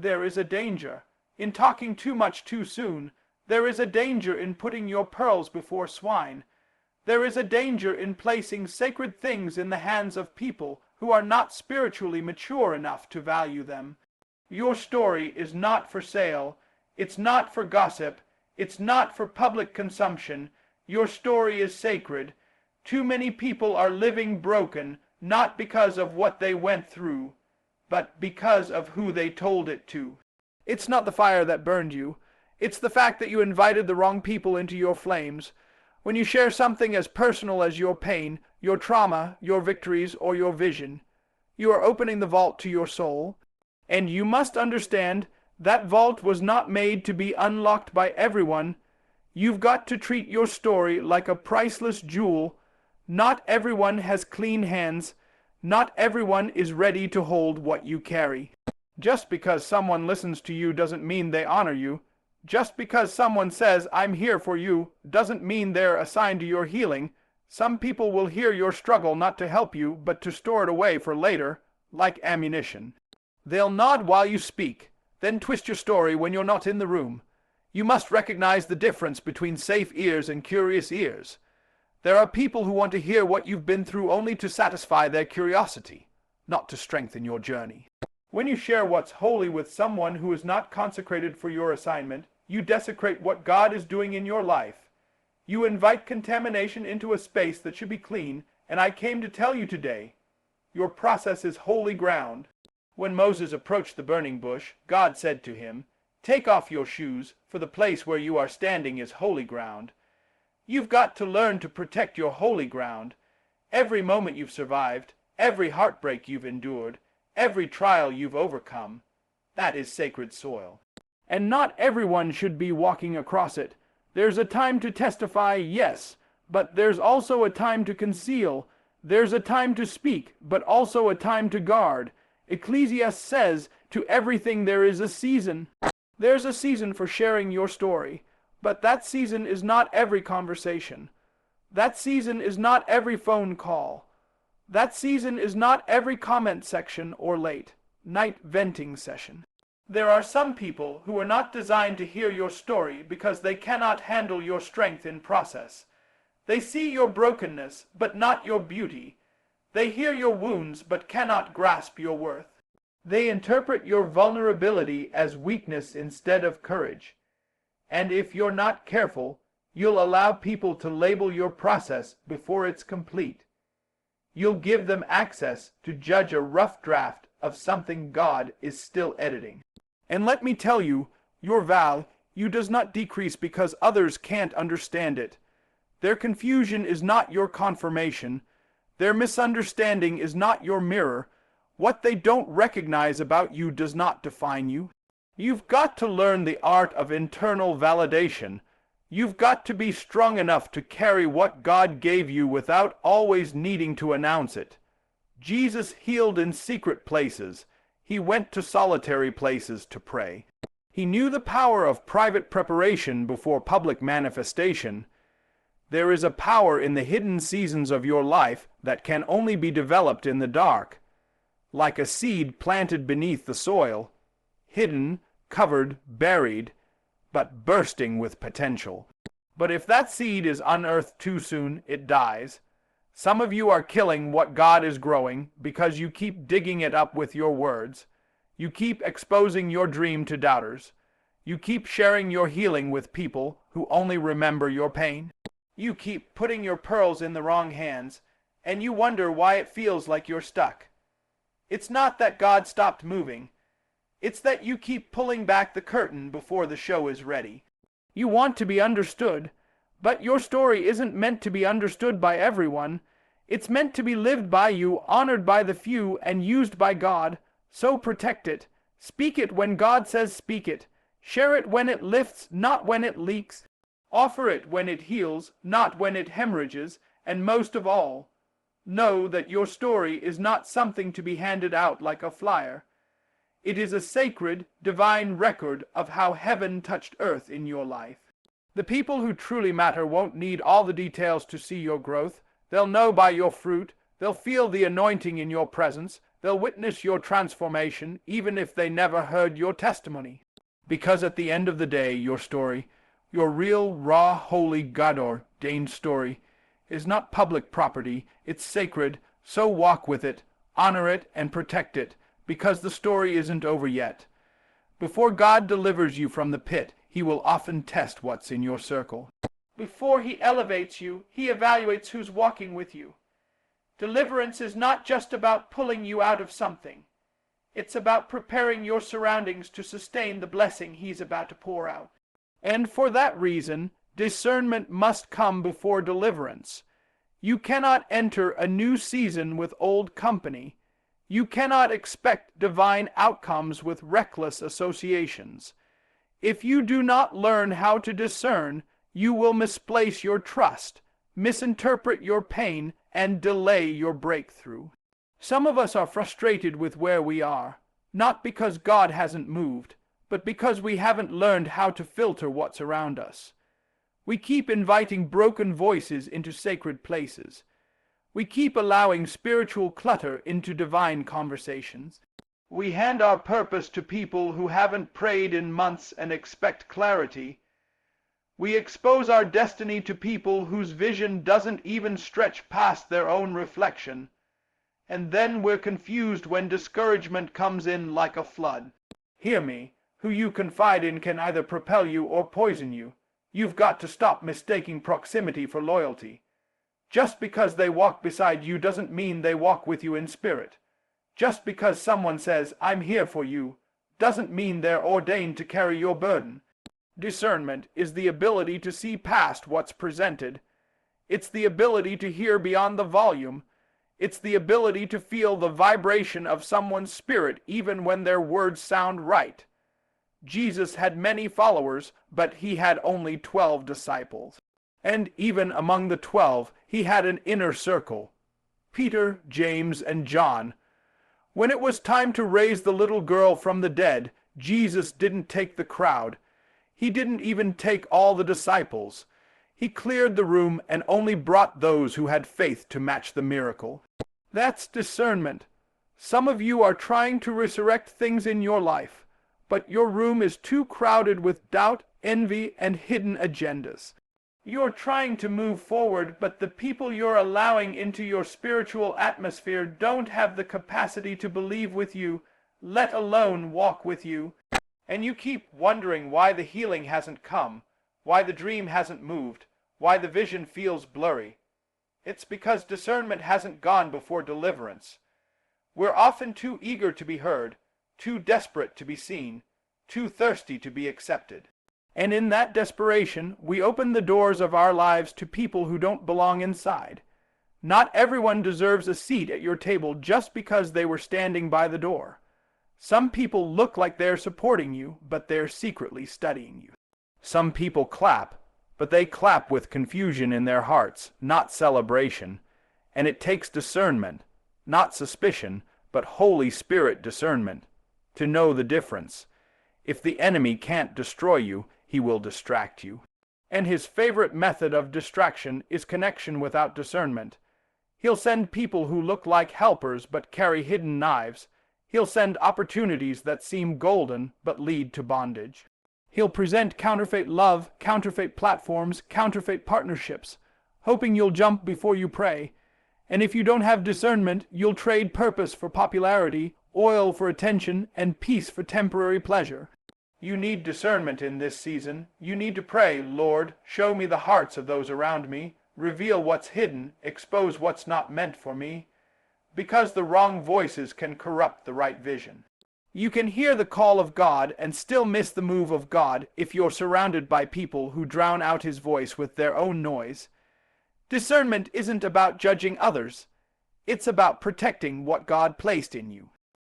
There is a danger in talking too much too soon. There is a danger in putting your pearls before swine. There is a danger in placing sacred things in the hands of people who are not spiritually mature enough to value them. Your story is not for sale. It's not for gossip. It's not for public consumption. Your story is sacred. Too many people are living broken, not because of what they went through, but because of who they told it to. It's not the fire that burned you. It's the fact that you invited the wrong people into your flames. When you share something as personal as your pain, your trauma, your victories, or your vision, you are opening the vault to your soul. And you must understand that vault was not made to be unlocked by everyone. You've got to treat your story like a priceless jewel. Not everyone has clean hands. Not everyone is ready to hold what you carry. Just because someone listens to you doesn't mean they honor you. Just because someone says, "I'm here for you," doesn't mean they're assigned to your healing. Some people will hear your struggle not to help you, but to store it away for later, like ammunition. They'll nod while you speak, then twist your story when you're not in the room. You must recognize the difference between safe ears and curious ears. There are people who want to hear what you've been through only to satisfy their curiosity, not to strengthen your journey. When you share what's holy with someone who is not consecrated for your assignment, you desecrate what God is doing in your life. You invite contamination into a space that should be clean, and I came to tell you today, your process is holy ground. When Moses approached the burning bush, God said to him, "Take off your shoes, for the place where you are standing is holy ground." You've got to learn to protect your holy ground. Every moment you've survived, every heartbreak you've endured, every trial you've overcome, that is sacred soil. And not everyone should be walking across it. There's a time to testify, yes, but there's also a time to conceal. There's a time to speak, but also a time to guard. Ecclesiastes says, "To everything there is a season." There's a season for sharing your story, but that season is not every conversation. That season is not every phone call. That season is not every comment section or late night venting session. There are some people who are not designed to hear your story because they cannot handle your strength in process. They see your brokenness, but not your beauty. They hear your wounds, but cannot grasp your worth. They interpret your vulnerability as weakness instead of courage. And if you're not careful, you'll allow people to label your process before it's complete. You'll give them access to judge a rough draft of something God is still editing. And let me tell you, your value does not decrease because others can't understand it. Their confusion is not your confirmation. Their misunderstanding is not your mirror. What they don't recognize about you does not define you. You've got to learn the art of internal validation. You've got to be strong enough to carry what God gave you without always needing to announce it. Jesus healed in secret places. He went to solitary places to pray. He knew the power of private preparation before public manifestation. There is a power in the hidden seasons of your life that can only be developed in the dark. Like a seed planted beneath the soil, hidden, covered, buried, but bursting with potential. But if that seed is unearthed too soon, it dies. Some of you are killing what God is growing because you keep digging it up with your words. You keep exposing your dream to doubters. You keep sharing your healing with people who only remember your pain. You keep putting your pearls in the wrong hands, and you wonder why it feels like you're stuck. It's not that God stopped moving. It's that you keep pulling back the curtain before the show is ready. You want to be understood, but your story isn't meant to be understood by everyone. It's meant to be lived by you, honored by the few, and used by God. So protect it. Speak it when God says speak it. Share it when it lifts, not when it leaks. Offer it when it heals, not when it hemorrhages. And most of all, know that your story is not something to be handed out like a flyer. It is a sacred, divine record of how heaven touched earth in your life. The people who truly matter won't need all the details to see your growth. They'll know by your fruit. They'll feel the anointing in your presence. They'll witness your transformation even if they never heard your testimony. Because at the end of the day, your story, your real, raw, holy, God-ordained story, is not public property. It's sacred, so walk with it, honor it, and protect it, because the story isn't over yet. Before God delivers you from the pit, he will often test what's in your circle. Before he elevates you, he evaluates who's walking with you. Deliverance is not just about pulling you out of something. It's about preparing your surroundings to sustain the blessing he's about to pour out. And for that reason, discernment must come before deliverance. You cannot enter a new season with old company. You cannot expect divine outcomes with reckless associations. If you do not learn how to discern, you will misplace your trust, misinterpret your pain, and delay your breakthrough. Some of us are frustrated with where we are, not because God hasn't moved, but because we haven't learned how to filter what's around us. We keep inviting broken voices into sacred places. We keep allowing spiritual clutter into divine conversations. We hand our purpose to people who haven't prayed in months and expect clarity. We expose our destiny to people whose vision doesn't even stretch past their own reflection. And then we're confused when discouragement comes in like a flood. Hear me, who you confide in can either propel you or poison you. You've got to stop mistaking proximity for loyalty. Just because they walk beside you doesn't mean they walk with you in spirit. Just because someone says, "I'm here for you," doesn't mean they're ordained to carry your burden. Discernment is the ability to see past what's presented. It's the ability to hear beyond the volume. It's the ability to feel the vibration of someone's spirit even when their words sound right. Jesus had many followers, but he had only 12 disciples. And even among the 12, he had an inner circle: Peter, James, and John. When it was time to raise the little girl from the dead, Jesus didn't take the crowd. He didn't even take all the disciples. He cleared the room and only brought those who had faith to match the miracle. That's discernment. Some of you are trying to resurrect things in your life, but your room is too crowded with doubt, envy, and hidden agendas. You're trying to move forward, but the people you're allowing into your spiritual atmosphere don't have the capacity to believe with you, let alone walk with you. And you keep wondering why the healing hasn't come, why the dream hasn't moved, why the vision feels blurry. It's because discernment hasn't gone before deliverance. We're often too eager to be heard, too desperate to be seen, too thirsty to be accepted. And in that desperation, we open the doors of our lives to people who don't belong inside. Not everyone deserves a seat at your table just because they were standing by the door. Some people look like they're supporting you, but they're secretly studying you. Some people clap, but they clap with confusion in their hearts, not celebration. And it takes discernment, not suspicion, but Holy Spirit discernment, to know the difference. If the enemy can't destroy you, he will distract you. And his favorite method of distraction is connection without discernment. He'll send people who look like helpers but carry hidden knives. He'll send opportunities that seem golden but lead to bondage. He'll present counterfeit love, counterfeit platforms, counterfeit partnerships, hoping you'll jump before you pray. And if you don't have discernment, you'll trade purpose for popularity, oil for attention, and peace for temporary pleasure. You need discernment in this season. You need to pray, "Lord, show me the hearts of those around me. Reveal what's hidden, expose what's not meant for me." Because the wrong voices can corrupt the right vision. You can hear the call of God and still miss the move of God if you're surrounded by people who drown out his voice with their own noise. Discernment isn't about judging others. It's about protecting what God placed in you.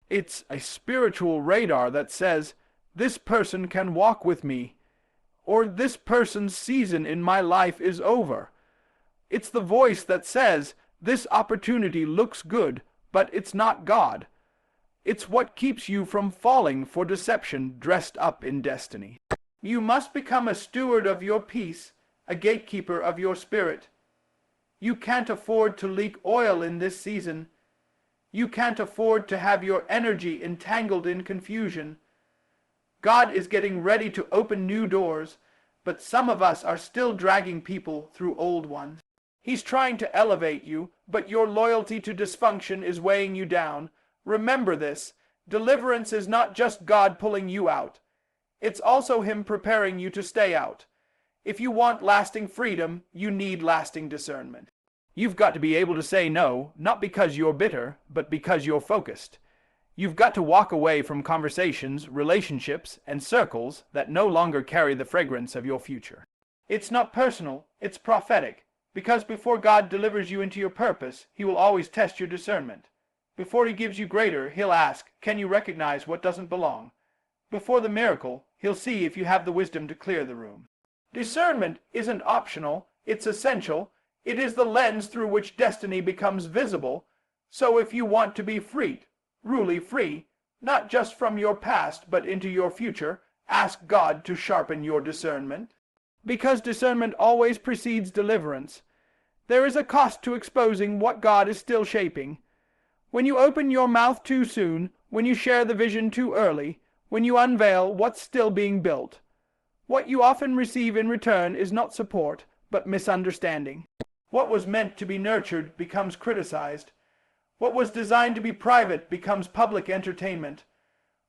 It's a spiritual radar that says, "This person can walk with me," or "This person's season in my life is over." It's the voice that says, "This opportunity looks good, but it's not God." It's what keeps you from falling for deception dressed up in destiny. You must become a steward of your peace, a gatekeeper of your spirit. You can't afford to leak oil in this season. You can't afford to have your energy entangled in confusion. God is getting ready to open new doors, but some of us are still dragging people through old ones. He's trying to elevate you, but your loyalty to dysfunction is weighing you down. Remember this. Deliverance is not just God pulling you out. It's also Him preparing you to stay out. If you want lasting freedom, you need lasting discernment. You've got to be able to say no, not because you're bitter, but because you're focused. You've got to walk away from conversations, relationships, and circles that no longer carry the fragrance of your future. It's not personal, it's prophetic, because before God delivers you into your purpose, He will always test your discernment. Before He gives you greater, He'll ask, can you recognize what doesn't belong? Before the miracle, He'll see if you have the wisdom to clear the room. Discernment isn't optional, it's essential. It is the lens through which destiny becomes visible. So if you want to be free, truly free, not just from your past but into your future, ask God to sharpen your discernment. Because discernment always precedes deliverance. There is a cost to exposing what God is still shaping. When you open your mouth too soon, when you share the vision too early, when you unveil what's still being built, what you often receive in return is not support, but misunderstanding. What was meant to be nurtured becomes criticized. What was designed to be private becomes public entertainment.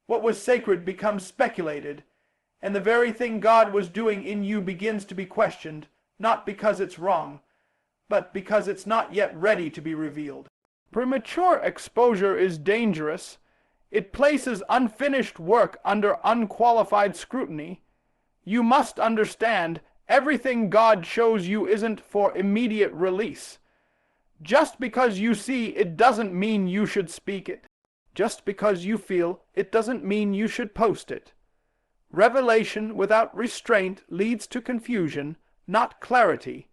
What was sacred becomes speculated. And the very thing God was doing in you begins to be questioned, not because it's wrong, but because it's not yet ready to be revealed. Premature exposure is dangerous. It places unfinished work under unqualified scrutiny. You must understand, everything God shows you isn't for immediate release. Just because you see it doesn't mean you should speak it. Just because you feel it doesn't mean you should post it. Revelation without restraint leads to confusion, not clarity.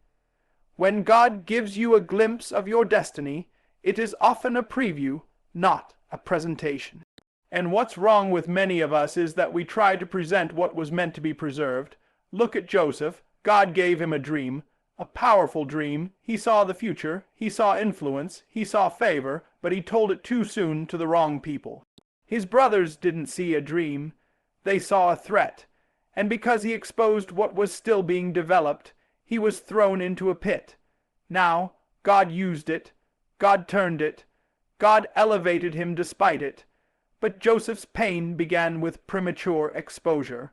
When God gives you a glimpse of your destiny, it is often a preview, not a presentation. And what's wrong with many of us is that we try to present what was meant to be preserved. Look at Joseph. God gave him a dream, a powerful dream. He saw the future, he saw influence, he saw favor, but he told it too soon to the wrong people. His brothers didn't see a dream, they saw a threat, and because he exposed what was still being developed, he was thrown into a pit. Now, God used it, God turned it, God elevated him despite it, but Joseph's pain began with premature exposure.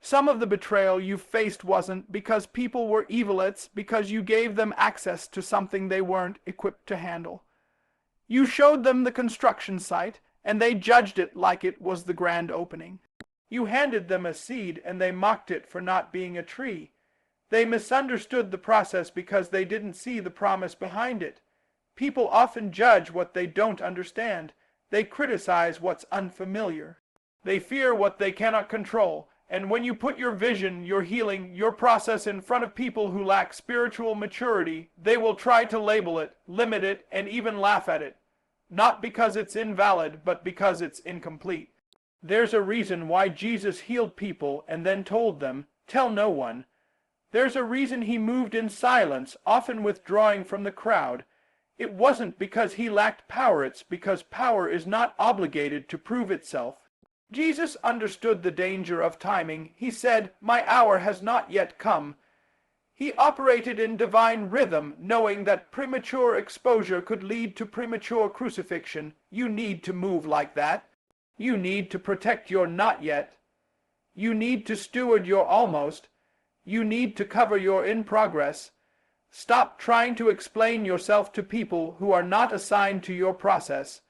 Some of the betrayal you faced wasn't because people were evil, it's because you gave them access to something they weren't equipped to handle. You showed them the construction site, and they judged it like it was the grand opening. You handed them a seed, and they mocked it for not being a tree. They misunderstood the process because they didn't see the promise behind it. People often judge what they don't understand. They criticize what's unfamiliar. They fear what they cannot control. And when you put your vision, your healing, your process in front of people who lack spiritual maturity, they will try to label it, limit it, and even laugh at it. Not because it's invalid, but because it's incomplete. There's a reason why Jesus healed people and then told them, "Tell no one." There's a reason he moved in silence, often withdrawing from the crowd. It wasn't because he lacked power, it's because power is not obligated to prove itself. Jesus understood the danger of timing. He said, "My hour has not yet come." He operated in divine rhythm, knowing that premature exposure could lead to premature crucifixion. You need to move like that. You need to protect your not yet. You need to steward your almost. You need to cover your in progress. Stop trying to explain yourself to people who are not assigned to your process.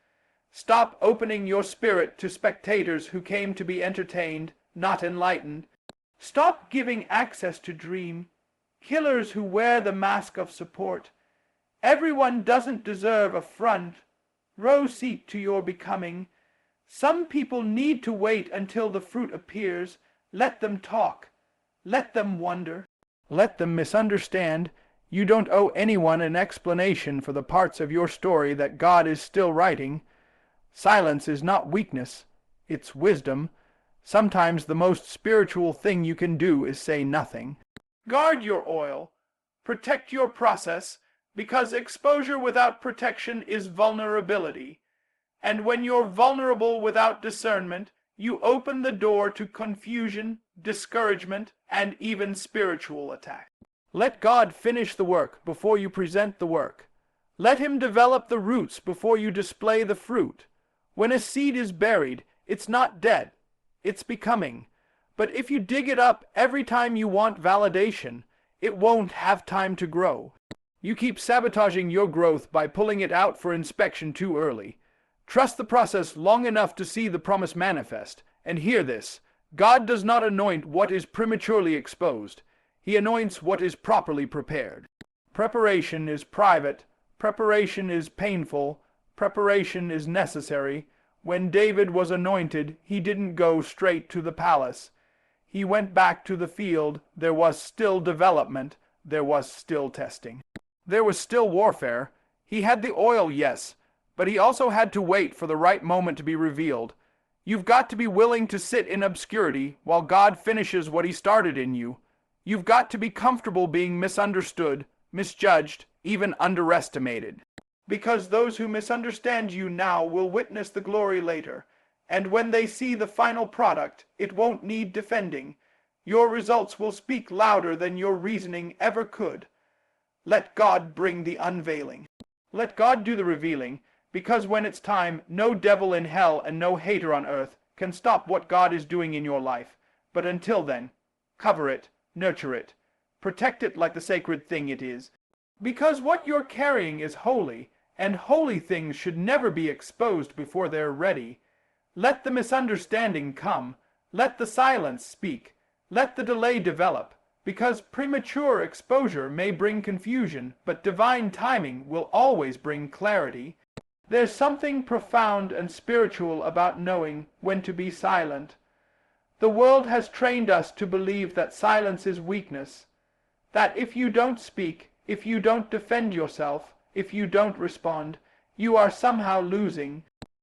Stop opening your spirit to spectators who came to be entertained, not enlightened. Stop giving access to dream killers who wear the mask of support. Everyone doesn't deserve a front row seat to your becoming. Some people need to wait until the fruit appears. Let them talk. Let them wonder. Let them misunderstand. You don't owe anyone an explanation for the parts of your story that God is still writing. Silence is not weakness, it's wisdom. Sometimes the most spiritual thing you can do is say nothing. Guard your oil. Protect your process, because exposure without protection is vulnerability. And when you're vulnerable without discernment, you open the door to confusion, discouragement, and even spiritual attack. Let God finish the work before you present the work. Let Him develop the roots before you display the fruit. When a seed is buried, it's not dead, it's becoming. But if you dig it up every time you want validation, it won't have time to grow. You keep sabotaging your growth by pulling it out for inspection too early. Trust the process long enough to see the promise manifest. And hear this: God does not anoint what is prematurely exposed. He anoints what is properly prepared. Preparation is private. Preparation is painful. Preparation is necessary. When David was anointed, he didn't go straight to the palace. He went back to the field. There was still development. There was still testing. There was still warfare. He had the oil, yes, but he also had to wait for the right moment to be revealed. You've got to be willing to sit in obscurity while God finishes what He started in you. You've got to be comfortable being misunderstood, misjudged, even underestimated. Because those who misunderstand you now will witness the glory later, and when they see the final product, it won't need defending. Your results will speak louder than your reasoning ever could. Let God bring the unveiling. Let God do the revealing, because when it's time, no devil in hell and no hater on earth can stop what God is doing in your life. But until then, cover it, nurture it, protect it like the sacred thing it is. Because what you're carrying is holy, and holy things should never be exposed before they're ready. Let the misunderstanding come. Let the silence speak. Let the delay develop. Because premature exposure may bring confusion, but divine timing will always bring clarity. There's something profound and spiritual about knowing when to be silent. The world has trained us to believe that silence is weakness, that if you don't speak, if you don't defend yourself, if you don't respond, you are somehow losing.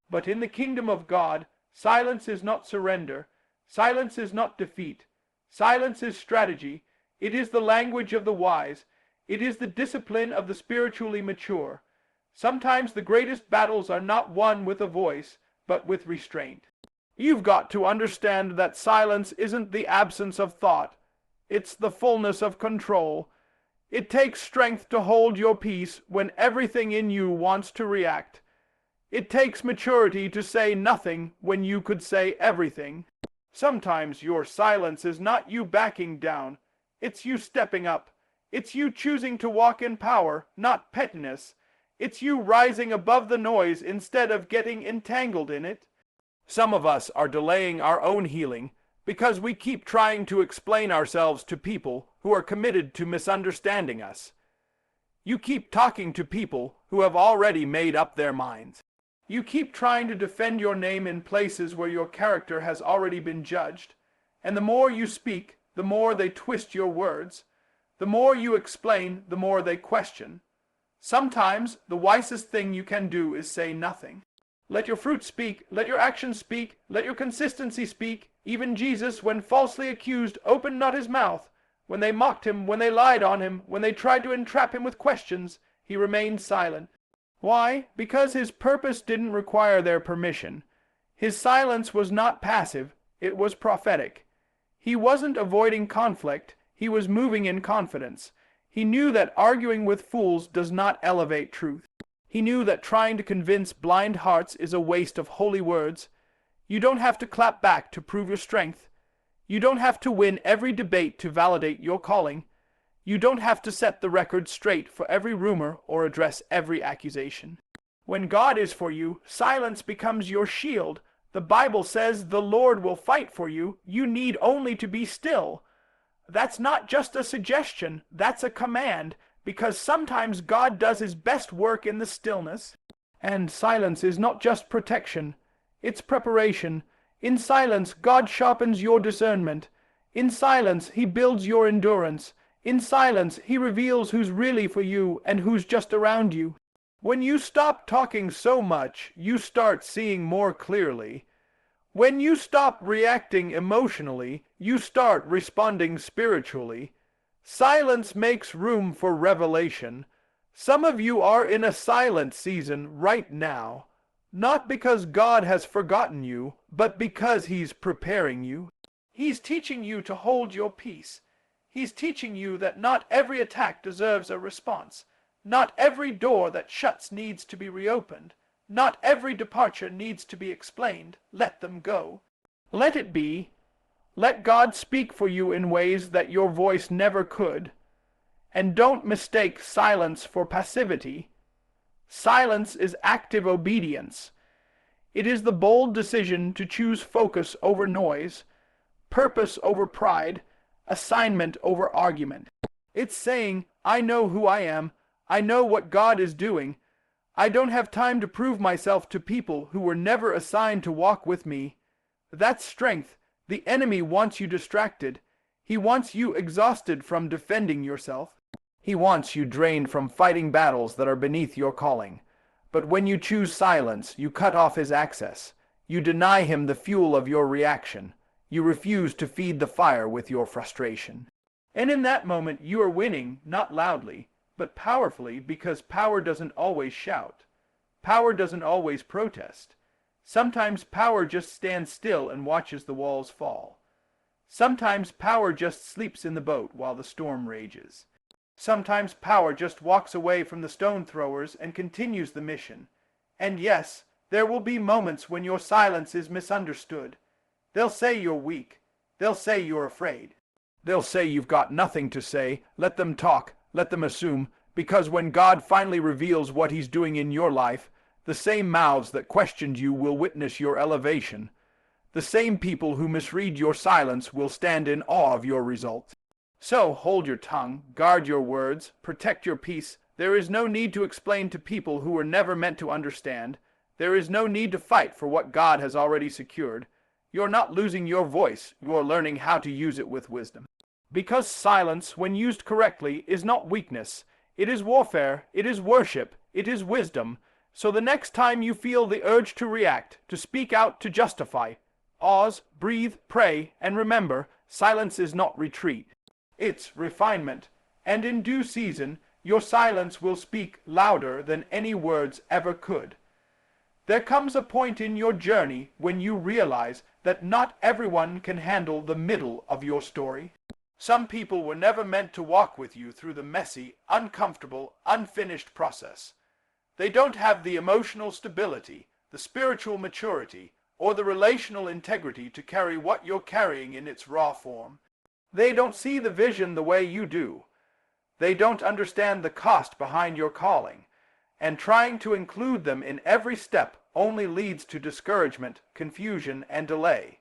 But in the kingdom of God, silence is not surrender. Silence is not defeat. Silence is strategy. It is the language of the wise. It is the discipline of the spiritually mature. Sometimes the greatest battles are not won with a voice, but with restraint. You've got to understand that silence isn't the absence of thought. It's the fullness of control. It takes strength to hold your peace when everything in you wants to react. It takes maturity to say nothing when you could say everything. Sometimes your silence is not you backing down. It's you stepping up. It's you choosing to walk in power, not pettiness. It's you rising above the noise instead of getting entangled in it. Some of us are delaying our own healing because we keep trying to explain ourselves to people who are committed to misunderstanding us. You keep talking to people who have already made up their minds. You keep trying to defend your name in places where your character has already been judged. And the more you speak, the more they twist your words. The more you explain, the more they question. Sometimes the wisest thing you can do is say nothing. Let your fruit speak, let your actions speak, let your consistency speak. Even Jesus, when falsely accused, opened not his mouth. When they mocked him, when they lied on him, when they tried to entrap him with questions, he remained silent. Why? Because his purpose didn't require their permission. His silence was not passive, it was prophetic. He wasn't avoiding conflict, he was moving in confidence. He knew that arguing with fools does not elevate truth. He knew that trying to convince blind hearts is a waste of holy words. You don't have to clap back to prove your strength. You don't have to win every debate to validate your calling. You don't have to set the record straight for every rumor or address every accusation. When God is for you, silence becomes your shield. The Bible says the Lord will fight for you. You need only to be still. That's not just a suggestion, that's a command, because sometimes God does his best work in the stillness. And silence is not just protection, it's preparation. In silence, God sharpens your discernment. In silence, he builds your endurance. In silence, he reveals who's really for you and who's just around you. When you stop talking so much, you start seeing more clearly. When you stop reacting emotionally, you start responding spiritually. Silence makes room for revelation. Some of you are in a silent season right now. Not because God has forgotten you, but because He's preparing you. He's teaching you to hold your peace. He's teaching you that not every attack deserves a response. Not every door that shuts needs to be reopened. Not every departure needs to be explained. Let them go. Let it be. Let God speak for you in ways that your voice never could. And don't mistake silence for passivity. Silence is active obedience. It is the bold decision to choose focus over noise, purpose over pride, assignment over argument. It's saying, I know who I am. I know what God is doing. I don't have time to prove myself to people who were never assigned to walk with me. That's strength. The enemy wants you distracted. He wants you exhausted from defending yourself. He wants you drained from fighting battles that are beneath your calling. But when you choose silence, you cut off his access. You deny him the fuel of your reaction. You refuse to feed the fire with your frustration. And in that moment, you are winning, not loudly, but powerfully, because power doesn't always shout. Power doesn't always protest. Sometimes power just stands still and watches the walls fall. Sometimes power just sleeps in the boat while the storm rages. Sometimes power just walks away from the stone throwers and continues the mission. And yes, there will be moments when your silence is misunderstood. They'll say you're weak. They'll say you're afraid. They'll say you've got nothing to say. Let them talk. Let them assume. Because when God finally reveals what He's doing in your life, the same mouths that questioned you will witness your elevation. The same people who misread your silence will stand in awe of your results. So hold your tongue, guard your words, protect your peace. There is no need to explain to people who were never meant to understand. There is no need to fight for what God has already secured. You're not losing your voice, you're learning how to use it with wisdom. Because silence, when used correctly, is not weakness. It is warfare, it is worship, it is wisdom. So the next time you feel the urge to react, to speak out, to justify, pause, breathe, pray, and remember, silence is not retreat. It's refinement, and in due season, your silence will speak louder than any words ever could. There comes a point in your journey when you realize that not everyone can handle the middle of your story. Some people were never meant to walk with you through the messy, uncomfortable, unfinished process. They don't have the emotional stability, the spiritual maturity, or the relational integrity to carry what you're carrying in its raw form. They don't see the vision the way you do. They don't understand the cost behind your calling, and trying to include them in every step only leads to discouragement, confusion, and delay.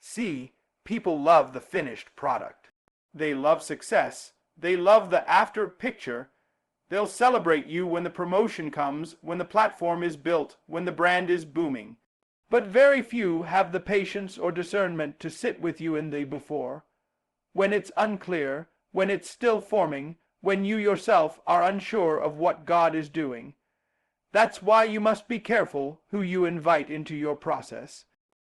See, people love the finished product. They love success. They love the after picture. They'll celebrate you when the promotion comes, when the platform is built, when the brand is booming. But very few have the patience or discernment to sit with you in the before, when it's unclear, when it's still forming, when you yourself are unsure of what God is doing. That's why you must be careful who you invite into your process.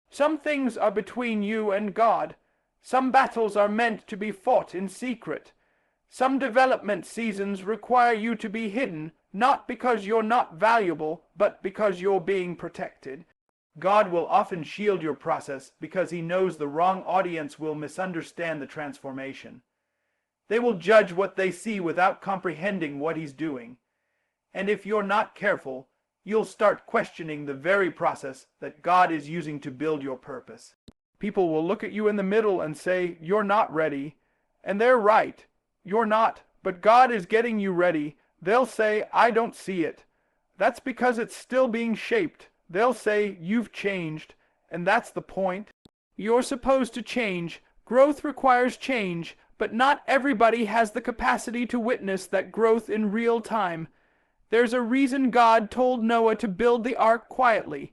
Some things are between you and God. Some battles are meant to be fought in secret. Some development seasons require you to be hidden, not because you're not valuable, but because you're being protected. God will often shield your process because He knows the wrong audience will misunderstand the transformation. They will judge what they see without comprehending what He's doing. And if you're not careful, you'll start questioning the very process that God is using to build your purpose. People will look at you in the middle and say, you're not ready. And they're right. You're not. But God is getting you ready. They'll say, I don't see it. That's because it's still being shaped. They'll say, you've changed, and that's the point. You're supposed to change. Growth requires change, but not everybody has the capacity to witness that growth in real time. There's a reason God told Noah to build the ark quietly.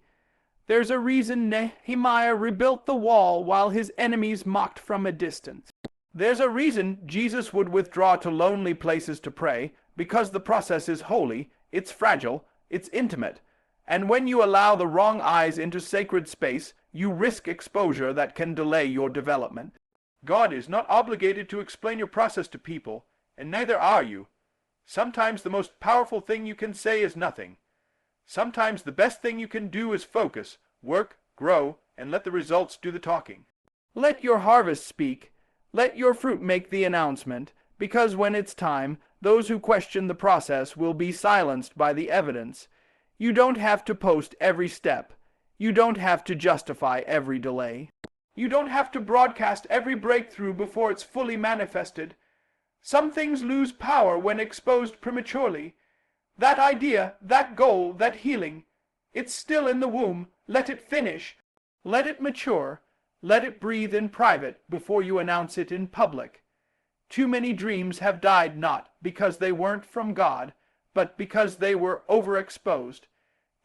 There's a reason Nehemiah rebuilt the wall while his enemies mocked from a distance. There's a reason Jesus would withdraw to lonely places to pray, because the process is holy, it's fragile, it's intimate. And when you allow the wrong eyes into sacred space, you risk exposure that can delay your development. God is not obligated to explain your process to people, and neither are you. Sometimes the most powerful thing you can say is nothing. Sometimes the best thing you can do is focus, work, grow, and let the results do the talking. Let your harvest speak. Let your fruit make the announcement, because when it's time, those who question the process will be silenced by the evidence. You don't have to post every step. You don't have to justify every delay. You don't have to broadcast every breakthrough before it's fully manifested. Some things lose power when exposed prematurely. That idea, that goal, that healing, it's still in the womb. Let it finish. Let it mature. Let it breathe in private before you announce it in public. Too many dreams have died not because they weren't from God, but because they were overexposed.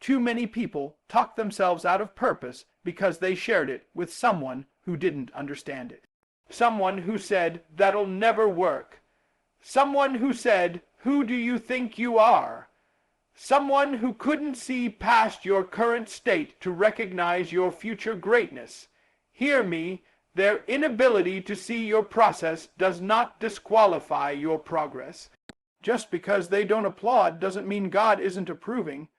Too many people talk themselves out of purpose because they shared it with someone who didn't understand it. Someone who said, "That'll never work." Someone who said, "Who do you think you are?" Someone who couldn't see past your current state to recognize your future greatness. Hear me, their inability to see your process does not disqualify your progress. Just because they don't applaud doesn't mean God isn't approving.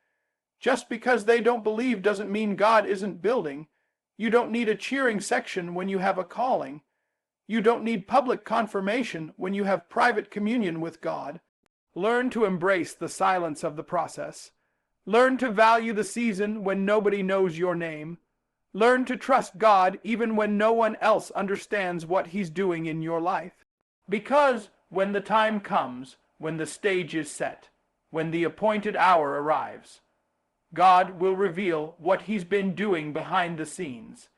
Just because they don't believe doesn't mean God isn't building. You don't need a cheering section when you have a calling. You don't need public confirmation when you have private communion with God. Learn to embrace the silence of the process. Learn to value the season when nobody knows your name. Learn to trust God even when no one else understands what He's doing in your life. Because when the time comes, when the stage is set, when the appointed hour arrives, God will reveal what He's been doing behind the scenes.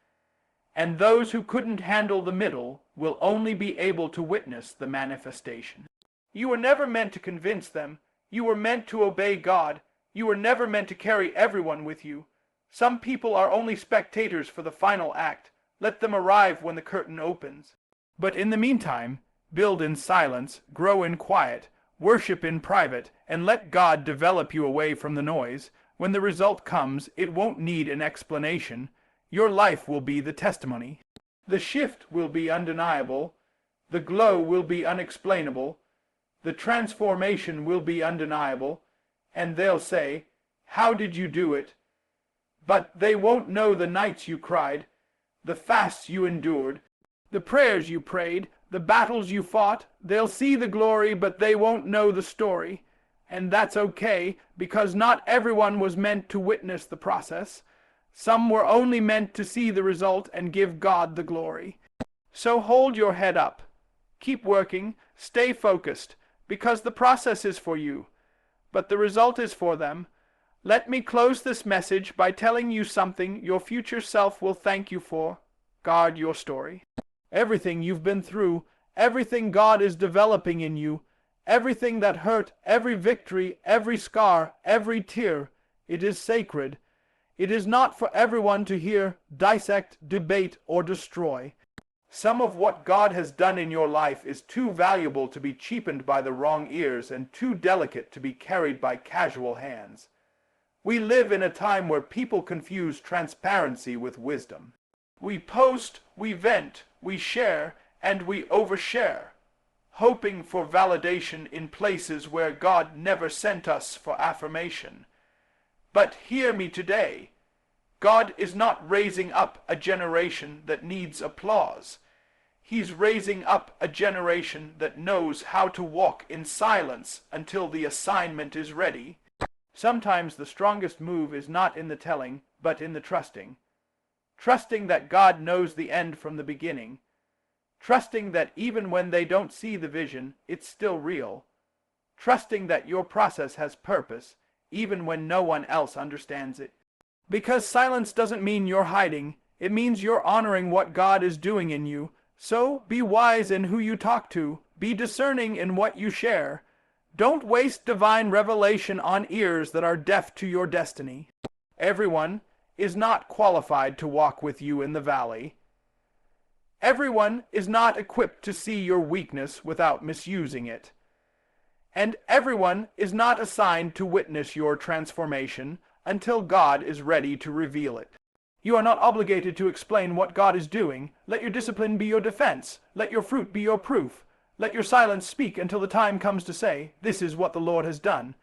And those who couldn't handle the middle will only be able to witness the manifestation. You were never meant to convince them. You were meant to obey God. You were never meant to carry everyone with you. Some people are only spectators for the final act. Let them arrive when the curtain opens. But in the meantime, build in silence, grow in quiet, worship in private, and let God develop you away from the noise. When the result comes, it won't need an explanation. Your life will be the testimony. The shift will be undeniable. The glow will be unexplainable. The transformation will be undeniable. And they'll say, "How did you do it?" But they won't know the nights you cried, the fasts you endured, the prayers you prayed, the battles you fought. They'll see the glory, but they won't know the story. And that's okay, because not everyone was meant to witness the process. Some were only meant to see the result and give God the glory. So hold your head up. Keep working. Stay focused, because the process is for you, but the result is for them. Let me close this message by telling you something your future self will thank you for. Guard your story. Everything you've been through, everything God is developing in you, everything that hurt, every victory, every scar, every tear, it is sacred. It is not for everyone to hear, dissect, debate, or destroy. Some of what God has done in your life is too valuable to be cheapened by the wrong ears and too delicate to be carried by casual hands. We live in a time where people confuse transparency with wisdom. We post, we vent, we share, and we overshare, hoping for validation in places where God never sent us for affirmation. But hear me today. God is not raising up a generation that needs applause. He's raising up a generation that knows how to walk in silence until the assignment is ready. Sometimes the strongest move is not in the telling, but in the trusting. Trusting that God knows the end from the beginning. Trusting that even when they don't see the vision, it's still real. Trusting that your process has purpose, even when no one else understands it. Because silence doesn't mean you're hiding. It means you're honoring what God is doing in you. So be wise in who you talk to. Be discerning in what you share. Don't waste divine revelation on ears that are deaf to your destiny. Everyone is not qualified to walk with you in the valley. Everyone is not equipped to see your weakness without misusing it. And everyone is not assigned to witness your transformation until God is ready to reveal it. You are not obligated to explain what God is doing. Let your discipline be your defense. Let your fruit be your proof. Let your silence speak until the time comes to say, "This is what the Lord has done."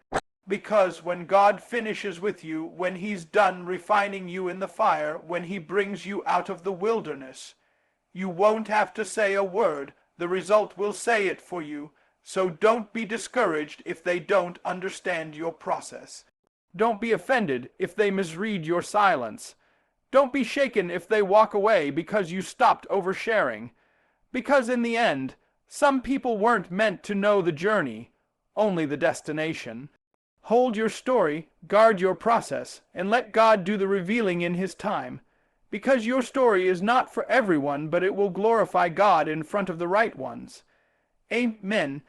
Because when God finishes with you, when he's done refining you in the fire, when he brings you out of the wilderness, you won't have to say a word. The result will say it for you. So don't be discouraged if they don't understand your process. Don't be offended if they misread your silence. Don't be shaken if they walk away because you stopped oversharing. Because in the end, some people weren't meant to know the journey, only the destination. Hold your story, guard your process, and let God do the revealing in his time. Because your story is not for everyone, but it will glorify God in front of the right ones. Amen.